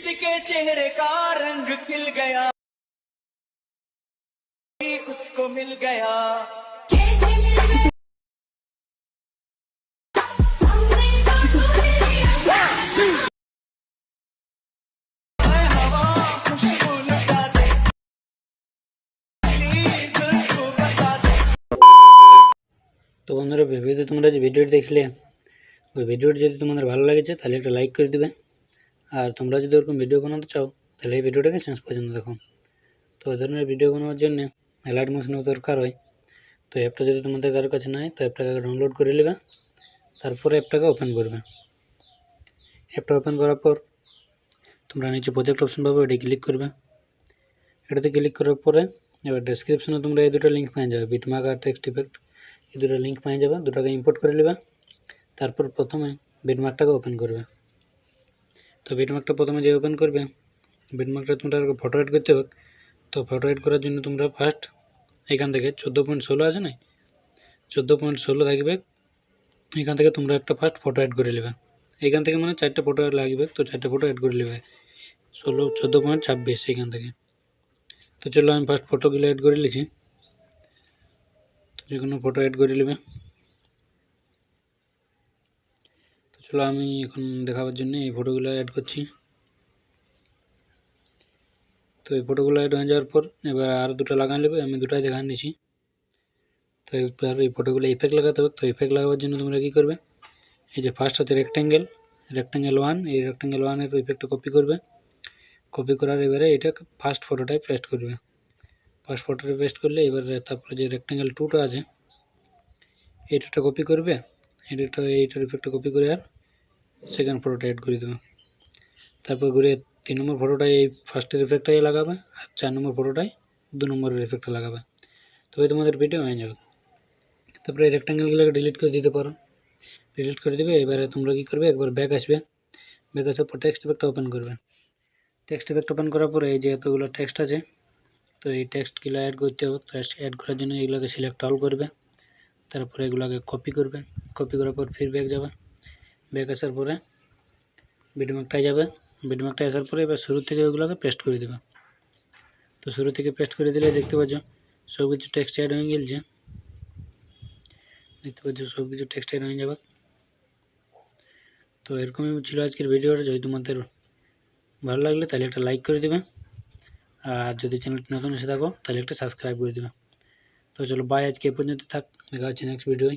किसी के चेहरे का रंग खिल गया, उसको मिल गया। कैसे मिल गए हमने बातों में लिया हवा खुशबू लगा दे, दिल को बता दे। তো বন্ধুরা ভিডিওতে তোমরা যে ভিডিওটি দেখলে ওই ভিডিওটি যদি তোমাদের ভালো লেগেছে তাহলে একটা লাইক করে দিবে, আর তোমরা যদি ওরকম ভিডিও বানাতে চাও তাহলে এই ভিডিওটাকে শেষ পর্যন্ত দেখো। তো এই ধরনের ভিডিও বানানোর জন্য লাইট মোশনের দরকার হয়। তো অ্যাপটা যদি তোমাদের কারোর কাছে না হয় তো অ্যাপটাকে ডাউনলোড করে নেবে, তারপরে অ্যাপটাকে ওপেন করবে। অ্যাপটা ওপেন করার পর তোমরা নিচে প্রজেক্ট অপশন পাবে, ওটা ক্লিক করবে। এটাতে ক্লিক করার পরে এবার ডেসক্রিপশনে তোমরা এই দুটো লিঙ্ক পেয়ে যাবে, বিটমার্ক আর টেক্সট ইফেক্ট, এই দুটো লিঙ্ক পেয়ে যাবে। দুটোকে ইম্পোর্ট করে নেবে, তারপর প্রথমে বিটমার্কটাকে ওপেন করবে। তো বিটমার্কটা প্রথমে যে ওপেন করবে, বিটমার্কটা তোমরা ফটো এড করতে হবে। তো ফটো এড করার জন্য তোমরা ফার্স্ট এখান থেকে 14.16 আছে না, 14.16 থাকবে, এখান থেকে তোমরা একটা ফার্স্ট ফটো এড করে নেবে। এখান থেকে মানে 4টে ফটো লাগবে, তো 4টে ফটো এড করে নেবে। 14.26 এখান থেকে। তো চলো আমি ফার্স্ট ফটোগুলো এড করে নিয়েছি, তো যে কোনো ফটো এড করে নেবে। তো চলো আমি এখন দেখাবার জন্য এই ফটোগুলো অ্যাড করছি। তো এই ফটোগুলো অ্যাড হয়ে যাওয়ার পর এবার আর দুটো লাগাই নেবে, আমি দুটাই দেখান দিচ্ছি। তো এবার এই ফটোগুলো ইফেক্ট লাগাতে হবে। তো ইফেক্ট লাগাবার জন্য তোমরা কী করবে, এই যে ফার্স্ট হাতে রেক্ট্যাঙ্গেল 1, এই রেক্ট্যাঙ্গেল 1-এর ইফেক্টটা কপি করবে। কপি করার এবারে এটা ফার্স্ট ফটোটায় পেস্ট করবে। ফার্স্ট ফটোটা পেস্ট করলে এবারে তারপরে যে রেক্ট্যাঙ্গেল 2টা আছে এইটা কপি করবে, এইটার ইফেক্টটা কপি করে আর সেকেন্ড ফটোটা অ্যাড করে দেবে। তারপর ঘুরে 3 নম্বর ফটোটায় এই ফার্স্টের ইফেক্টটাই লাগাবে, আর 4 নম্বর ফটোটায় 2 নম্বরের ইফেক্টটা লাগাবে। তবে তোমাদের ভিডিও হয়ে যাবে। তারপরে এই রেক্ট্যাঙ্গেলগুলোকে ডিলিট করে দিতে পারো, ডিলিট করে দেবে। এবারে তোমরা কী করবে, একবার ব্যাক আসবে, ব্যাক আসার পর টেক্সট ইফেক্টটা ওপেন করবে। টেক্সট ইফেক্ট ওপেন করার পরে এই যে এতগুলো টেক্সট আছে, তো এই টেক্সটগুলো অ্যাড করতে হবে। তো অ্যাড করার জন্য এগুলোকে সিলেক্ট অল করবে, তারপরে এগুলোকে কপি করবে। কপি করার পর ফির ব্যাক যাবে, ব্যাক আসার পরে বিটমার্কটায় যাবে, বিটমার্কটায় আসার পরে এবার শুরু থেকে ওগুলোকে পেস্ট করে দেবে। তো শুরু থেকে পেস্ট করে দিলে দেখতে পাচ্ছ সব কিছু টেক্সট অ্যাড হয়ে গেছে, দেখতে পাচ্ছ সব কিছু টেক্সট অ্যাড হয়ে যাবে। তো এরকমই ছিল আজকের ভিডিওটা। যদি তোমাদের ভালো লাগলে তাহলে একটা লাইক করে দেবে, আর যদি চ্যানেলটি নতুন এসে থাকো তাহলে একটা সাবস্ক্রাইব করে দেবে। তো চলো বাই, আজকে এ পর্যন্ত থাক, দেখা হচ্ছে নেক্সট ভিডিওয়।